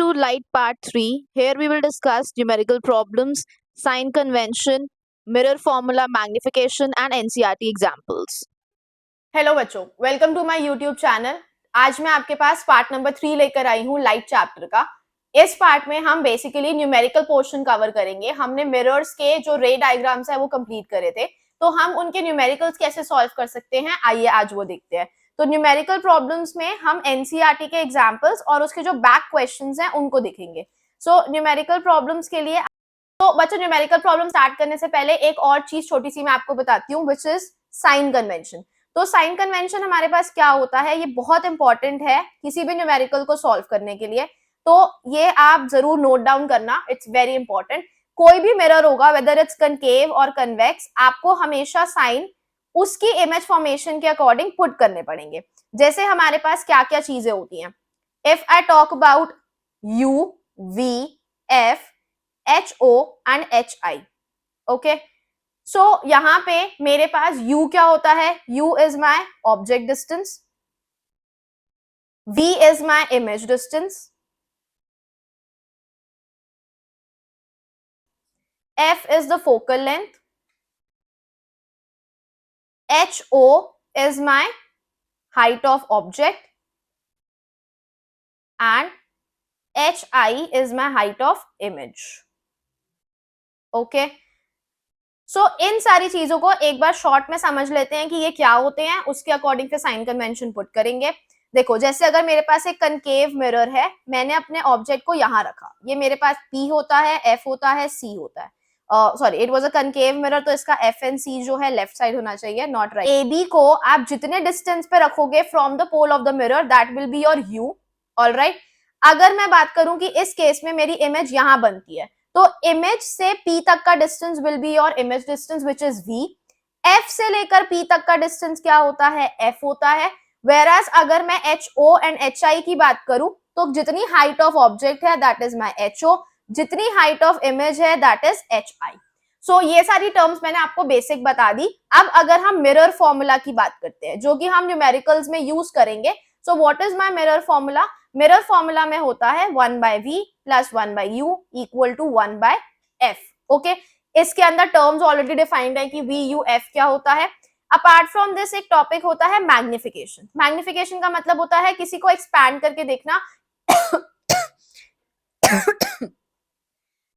to Light Part 3. Here we will discuss numerical problems, sign convention, mirror formula magnification and NCERT examples. Hello बच्चों, welcome to my YouTube channel. आज मैं आपके पास part number 3 लेकर आई हूँ light chapter का। इस part में हम बेसिकली न्यूमेरिकल पोर्शन कवर करेंगे। हमने मिरर्स के जो रे डायग्राम्स है वो कंप्लीट करे थे, तो हम उनके न्यूमेरिकल्स कैसे सॉल्व कर सकते हैं, आइए आज वो देखते हैं। तो न्यूमेरिकल प्रॉब्लम्स में हम एनसीईआरटी के एग्जाम्पल्स और उसके जो बैक क्वेश्चंस हैं उनको देखेंगे। सो न्यूमेरिकल प्रॉब्लम्स के लिए तो बच्चों, न्यूमेरिकल प्रॉब्लम स्टार्ट करने से पहले एक और चीज छोटी सी मैं आपको बताती हूँ, विच इज साइन कन्वेंशन। तो साइन कन्वेंशन हमारे पास क्या होता है, ये बहुत इंपॉर्टेंट है किसी भी न्यूमेरिकल को सॉल्व करने के लिए, तो ये आप जरूर नोट डाउन करना, इट्स वेरी इंपॉर्टेंट। कोई भी मिरर होगा, वेदर इट्स कनकेव और कन्वेक्स, आपको हमेशा साइन उसकी इमेज फॉर्मेशन के अकॉर्डिंग पुट करने पड़ेंगे। जैसे हमारे पास क्या क्या चीजें होती हैं, if I talk about U, V, F, H O and H I, okay. So यहां पे मेरे पास u क्या होता है, u is my object distance, v is my image distance, f is the focal length, ho is my height of object and hi is my height of image, okay। सो इन सारी चीजों को एक बार शॉर्ट में समझ लेते हैं कि ये क्या होते हैं, उसके अकॉर्डिंग फिर साइन कन्वेंशन पुट करेंगे। देखो, जैसे अगर मेरे पास एक कनकेव मिरर है, मैंने अपने ऑब्जेक्ट को यहां रखा, ये मेरे पास P होता है, F होता है, C होता है, sorry it was a concave mirror, तो इसका F एंड C जो है लेफ्ट साइड होना चाहिए, नॉट राइट। AB को आप जितने डिस्टेंस पे रखोगे from the pole of the mirror, that will be your U, alright. अगर मैं बात करूं कि इस केस में मेरी इमेज यहां बनती है, तो इमेज से P तक का distance will be your image distance which is V। F से लेकर P तक का डिस्टेंस क्या होता है, F होता है। वेराज अगर मैं HO एंड HI की बात करूं, तो जितनी हाइट ऑफ ऑब्जेक्ट है दैट इज माय HO, जितनी हाइट ऑफ इमेज है दैट इज HI। सो ये सारी टर्म्स मैंने आपको बेसिक बता दी। अब अगर हम मिरर फॉर्मूला की बात करते हैं, जो कि हम न्यूमेरिकल्स में यूज करेंगे, so what is my mirror formula? Mirror formula में होता है 1/v plus 1/u equal to 1/f, okay. इसके अंदर टर्म्स ऑलरेडी डिफाइंड है कि v u f क्या होता है। अपार्ट फ्रॉम दिस एक टॉपिक होता है मैग्निफिकेशन। मैग्निफिकेशन का मतलब होता है किसी को एक्सपैंड करके देखना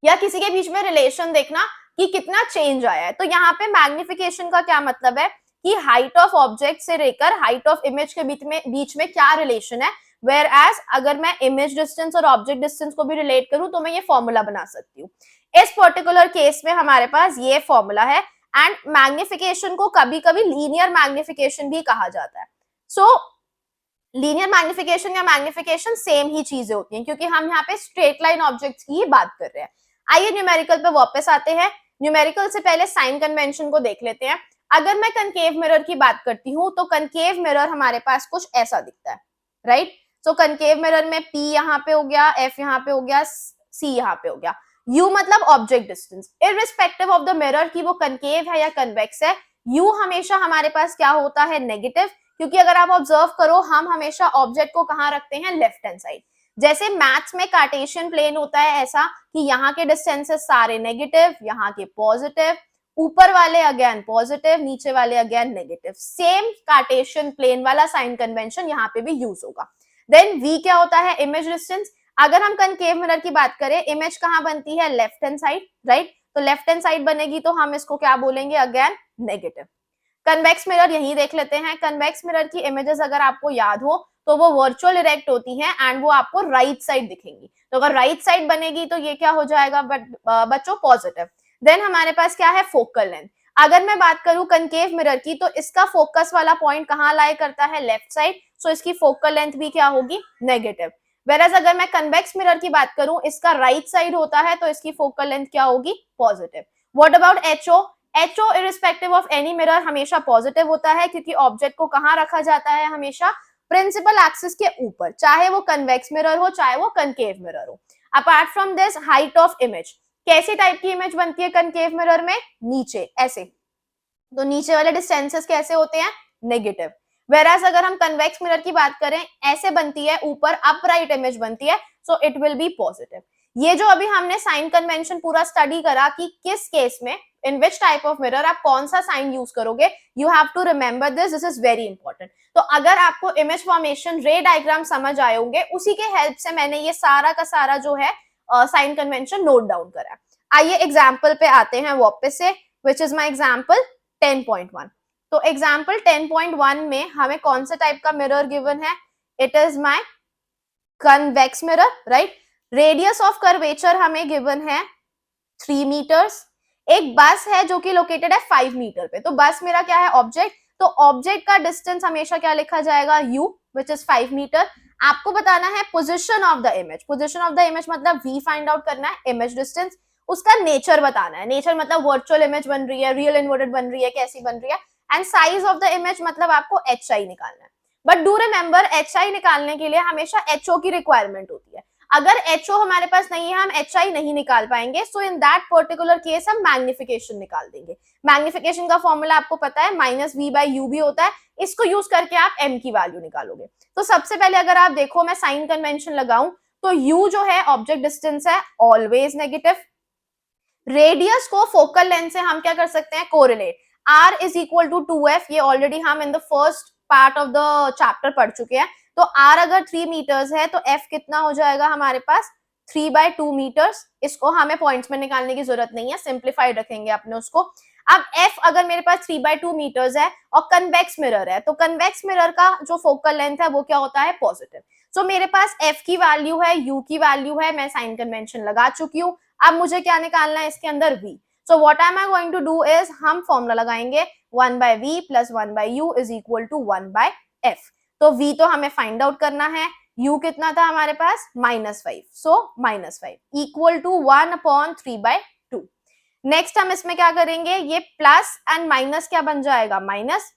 या किसी के बीच में रिलेशन देखना कि कितना चेंज आया है। तो यहाँ पे मैग्निफिकेशन का क्या मतलब है कि हाइट ऑफ ऑब्जेक्ट से लेकर हाइट ऑफ इमेज के बीच में क्या रिलेशन है। वेयर एज अगर मैं इमेज डिस्टेंस और ऑब्जेक्ट डिस्टेंस को भी रिलेट करूं तो मैं ये फॉर्मूला बना सकती हूँ। इस पर्टिकुलर केस में हमारे पास ये फॉर्मूला है। एंड मैग्निफिकेशन को कभी कभी लीनियर मैग्निफिकेशन भी कहा जाता है। सो लीनियर मैग्निफिकेशन या मैग्निफिकेशन सेम ही चीजें होती हैं, क्योंकि हम यहाँ पे स्ट्रेट लाइन ऑब्जेक्ट्स की बात कर रहे हैं। आइए न्यूमेरिकल पे वापस आते हैं। न्यूमेरिकल से पहले साइन कन्वेंशन को देख लेते हैं। अगर मैं कनकेव मिरर की बात करती हूँ, तो कनकेव मिरर हमारे पास कुछ ऐसा दिखता है, राइट। सो कनकेव मिरर में P यहाँ पे हो गया, F यहाँ पे हो गया, C यहाँ पे हो गया। U मतलब object distance, irrespective of the mirror की वो कनकेव है या कन्वेक्स है, U हमेशा हमारे पास क्या होता है, नेगेटिव। क्योंकि अगर आप ऑब्जर्व करो, हम हमेशा ऑब्जेक्ट को कहाँ रखते हैं, लेफ्ट हैंड साइड। जैसे मैथ्स में कार्टेशियन प्लेन होता है ऐसा कि यहाँ के डिस्टेंसेस सारे नेगेटिव, यहाँ के पॉजिटिव, ऊपर वाले अगेन पॉजिटिव, नीचे वाले again negative. Same cartesian plane वाला साइन कन्वेंशन यहाँ पे भी यूज होगा। देन V क्या होता है, इमेज डिस्टेंस। अगर हम कनकेव मिरर की बात करें, इमेज कहाँ बनती है, लेफ्ट हैंड साइड, राइट। तो लेफ्ट हैंड साइड बनेगी तो हम इसको क्या बोलेंगे, अगेन नेगेटिव। कन्वेक्स मिरर यही देख लेते हैं। कन्वेक्स मिरर की इमेजेस अगर आपको याद हो तो वो वर्चुअल इरेक्ट होती हैं एंड वो आपको राइट साइड दिखेंगी। तो अगर राइट साइड बनेगी तो ये क्या हो जाएगा बच्चों, पॉजिटिव। देन हमारे पास क्या है, फोकल लेंथ। अगर मैं बात करूं कनकेव मिरर की, तो इसका फोकस वाला पॉइंट कहाँ लाई करता है, लेफ्ट साइड। सो इसकी फोकल लेंथ भी क्या होगी, नेगेटिव। वेरएज अगर मैं कन्वेक्स मिरर की बात करूं, इसका राइट साइड होता है, तो इसकी फोकल लेंथ क्या होगी, positive. What about HO? HO irrespective of any mirror हमेशा पॉजिटिव होता है, क्योंकि ऑब्जेक्ट को कहाँ रखा जाता है, हमेशा प्रिंसिपल एक्सिस के ऊपर, चाहे वो कन्वेक्स मिरर हो चाहे वो कनकेव मिरर हो। Apart from this, height of image. कैसी टाइप की इमेज बनती है कनकेव मिरर में, नीचे ऐसे, तो नीचे वाले डिस्टेंसेस कैसे होते हैं, नेगेटिव। whereas अगर हम कन्वेक्स मिरर की बात करें, ऐसे बनती है, ऊपर अपराइट इमेज बनती है, so it will be positive. ये जो अभी हमने साइन कन्वेंशन पूरा स्टडी करा कि किस केस में, in which type of mirror आप कौन सा साइन यूज करोगे, you have to remember this is very important. तो अगर आपको इमेज फॉर्मेशन रे डायग्राम समझ आए होंगे, उसी के हेल्प से मैंने ये सारा का सारा जो है साइन कन्वेंशन नोट डाउन करा। आइए एग्जाम्पल पे आते हैं वापस से, विच इज माई एग्जाम्पल 10.1। तो एग्जाम्पल 10.1 में हमें कौन से टाइप का मिरर गिवन है, it is my convex mirror, right. Radius of curvature हमें गिवन है 3 मीटर्स। एक बस है जो कि लोकेटेड है 5 मीटर पे, तो बस मेरा क्या है, ऑब्जेक्ट, तो ऑब्जेक्ट का डिस्टेंस हमेशा क्या लिखा जाएगा, u, विच इज 5 मीटर। आपको बताना है position of the image, position of the image मतलब v फाइंड आउट करना है, इमेज डिस्टेंस, उसका नेचर बताना है, नेचर मतलब वर्चुअल इमेज बन रही है, रियल इन्वर्टेड बन रही है, कैसी बन रही है, and size of the image मतलब आपको hi निकालना है। बट डू रिमेंबर, hi निकालने के लिए हमेशा ho की रिक्वायरमेंट होती है। अगर HO हमारे पास नहीं है, हम HI नहीं निकाल पाएंगे, सो इन दैट पर्टिकुलर केस हम मैग्निफिकेशन निकाल देंगे। मैग्निफिकेशन का फॉर्मूला आपको पता है, -v/u भी होता है, इसको यूज करके आप m की वैल्यू निकालोगे। तो सबसे पहले अगर आप देखो, मैं साइन कन्वेंशन लगाऊं, तो u जो है ऑब्जेक्ट डिस्टेंस है, ऑलवेज नेगेटिव। रेडियस को फोकल लेंथ से हम क्या कर सकते हैं, correlate, r is equal to 2f, ये ऑलरेडी हम in the first part of the chapter पढ़ चुके हैं। तो r अगर 3 मीटर्स है तो f कितना हो जाएगा हमारे पास, 3/2 मीटर्स। इसको हमें पॉइंट्स में निकालने की जरूरत नहीं है, सिंप्लीफाइड रखेंगे अपने उसको। अब f अगर मेरे पास 3/2 मीटर्स है और कन्वेक्स मिरर है, तो कन्वेक्स मिरर का जो फोकल लेंथ है वो क्या होता है, पॉजिटिव। सो मेरे पास f की वैल्यू है, u की वैल्यू है, मैं साइन कन्वेंशन लगा चुकी हूँ। अब मुझे क्या निकालना है इसके अंदर, v। So what am I going to do is, हम फॉर्मूला लगाएंगे 1/v + 1/u is equal to 1/f। तो v तो हमें फाइंड आउट करना है, u कितना था हमारे पास, -5, सो -5 इक्वल टू 1/3/2। नेक्स्ट हम इसमें क्या करेंगे, ये प्लस एंड माइनस क्या बन जाएगा, माइनस,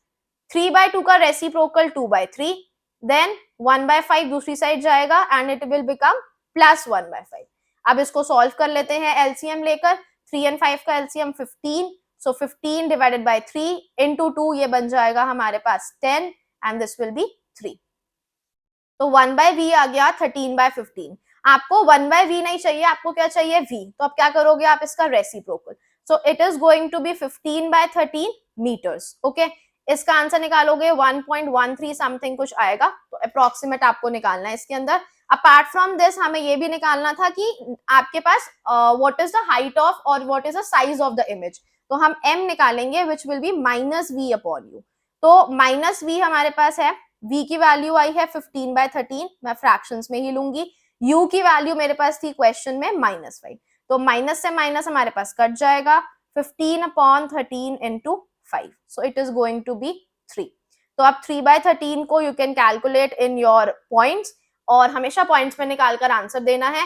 3/2 का रेसिप्रोकल 2/3, देन 1/5 दूसरी साइड जाएगा एंड इट विल बिकम +1/5। अब इसको सॉल्व कर लेते हैं एलसीएम लेकर, 3 और 5 का LCM 15, so 15 divided by 3 into 2, ये बन जाएगा हमारे पास 10 एंड दिस विल बी 3। तो 1/v आ गया 13/15। आपको 1/v नहीं चाहिए, आपको क्या चाहिए, v। तो अब क्या करोगे आप, इसका reciprocal, so it is going to be 15/13 meters. Okay, इसका आंसर निकालोगे 1.13 समथिंग कुछ आएगा, तो अप्रोक्सीमेट आपको निकालना है इसके अंदर। अपार्ट फ्रॉम दिस हमें ये भी निकालना था कि आपके पास what is the height of और what is the size of the image, तो हम m निकालेंगे विच विल बी -v/u। तो -v हमारे पास है, v की वैल्यू आई है 15/13, मैं फ्रैक्शंस में ही लूंगी। u की वैल्यू मेरे पास थी क्वेश्चन में -5, तो माइनस से माइनस हमारे पास कट जाएगा, 15/13 into 5, so it is going to be 3। तो अब 3/13 को you can calculate in your points, और हमेशा पॉइंट्स में निकालकर आंसर देना है।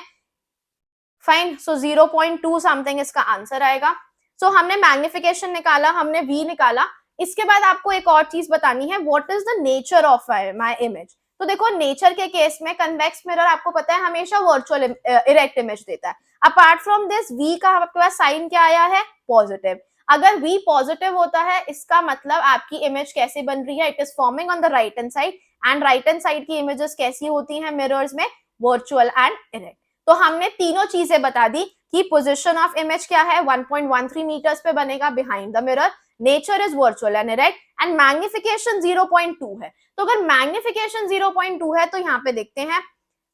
फाइन, सो 0.2 समथिंग इसका आंसर आएगा। सो हमने मैग्निफिकेशन निकाला, हमने v निकाला। इसके बाद आपको एक और चीज बतानी है, what is the nature of my image. तो देखो, नेचर के केस में कन्वेक्स मिरर आपको पता है हमेशा वर्चुअल इरेक्ट इमेज देता है। अपार्ट फ्रॉम दिस v का आपके पास साइन क्या आया है, पॉजिटिव। अगर v पॉजिटिव होता है, इसका मतलब आपकी इमेज कैसे बन रही है, it is forming on the right hand side, and right hand side की इमेजेस कैसी होती हैं मिरर्स में, वर्चुअल एंड इरेक्ट। तो हमने तीनों चीजें बता दी कि पोजीशन ऑफ इमेज क्या है, 1.13 मीटर्स पे बनेगा behind the mirror, nature is virtual and erect, and magnification 0.2 है। तो अगर मैग्निफिकेशन 0.2 है तो यहाँ पे देखते हैं,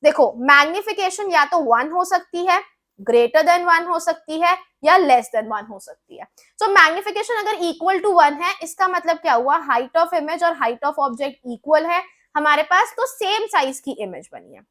देखो मैग्निफिकेशन या तो 1 हो सकती है, ग्रेटर देन 1 हो सकती है, या लेस देन 1 हो सकती है। सो मैग्निफिकेशन अगर इक्वल टू 1 है, इसका मतलब क्या हुआ, हाइट ऑफ इमेज और हाइट ऑफ ऑब्जेक्ट इक्वल है हमारे पास, तो सेम साइज की इमेज बनी है।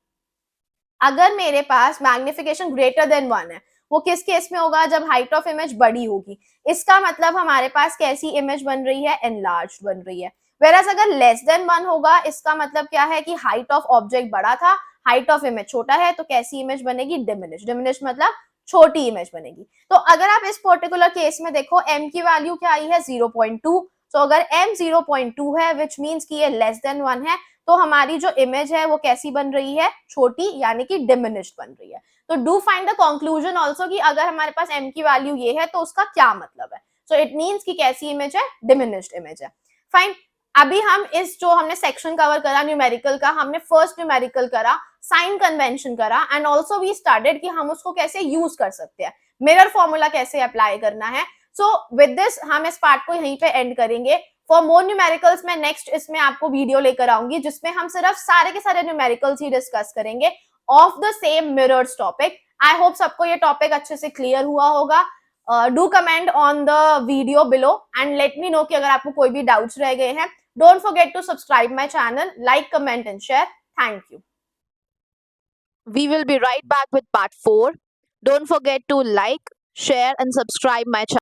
अगर मेरे पास मैग्निफिकेशन ग्रेटर देन 1 है, वो किस केस में होगा, जब हाइट ऑफ इमेज बड़ी होगी, इसका मतलब हमारे पास कैसी इमेज बन रही है, एनलार्ज्ड बन रही है। वेरएस अगर लेस देन 1 होगा, इसका मतलब क्या है कि हाइट ऑफ ऑब्जेक्ट बड़ा था, हाइट ऑफ इमेज छोटा है, तो कैसी इमेज बनेगी, डिमिनिश। डिमिनिश मतलब छोटी इमेज बनेगी। तो अगर आप इस पर्टिकुलर केस में देखो, m की वैल्यू क्या आई है, 0.2। तो अगर m 0.2 है, विच मीन्स कि ये लेस देन 1 है, तो हमारी जो इमेज है वो कैसी बन रही है, छोटी, यानी कि डिमिनिश्ड बन रही है। तो do find the conclusion also कि अगर हमारे पास m की वैल्यू ये है तो उसका क्या मतलब है। सो इट मींस कि कैसी इमेज है, डिमिनिश्ड इमेज है। फाइन, अभी हम इस जो हमने सेक्शन कवर करा न्यूमेरिकल का, हमने फर्स्ट न्यूमेरिकल करा, साइन कन्वेंशन करा, एंड ऑल्सो वी स्टार्टेड कि हम उसको कैसे यूज कर सकते हैं, मिरर फॉर्मूला कैसे अप्लाई करना है. सो विद दिस हम इस पार्ट को यहीं पे एंड करेंगे. फॉर मोर न्यूमेरिकल्स मैं नेक्स्ट इसमें आपको वीडियो लेकर आऊंगी जिसमें हम सिर्फ सारे के सारे न्यूमेरिकल्स ही डिस्कस करेंगे of the same mirrors topic. I hope सबको ये टॉपिक अच्छे से क्लियर हुआ होगा. Do comment on the video below and let me know कि अगर आपको कोई भी डाउट्स रह गए हैं. Don't forget to subscribe my channel, like, comment and share. Thank you. We will be right back with part 4. Don't forget to like, share and subscribe my channel.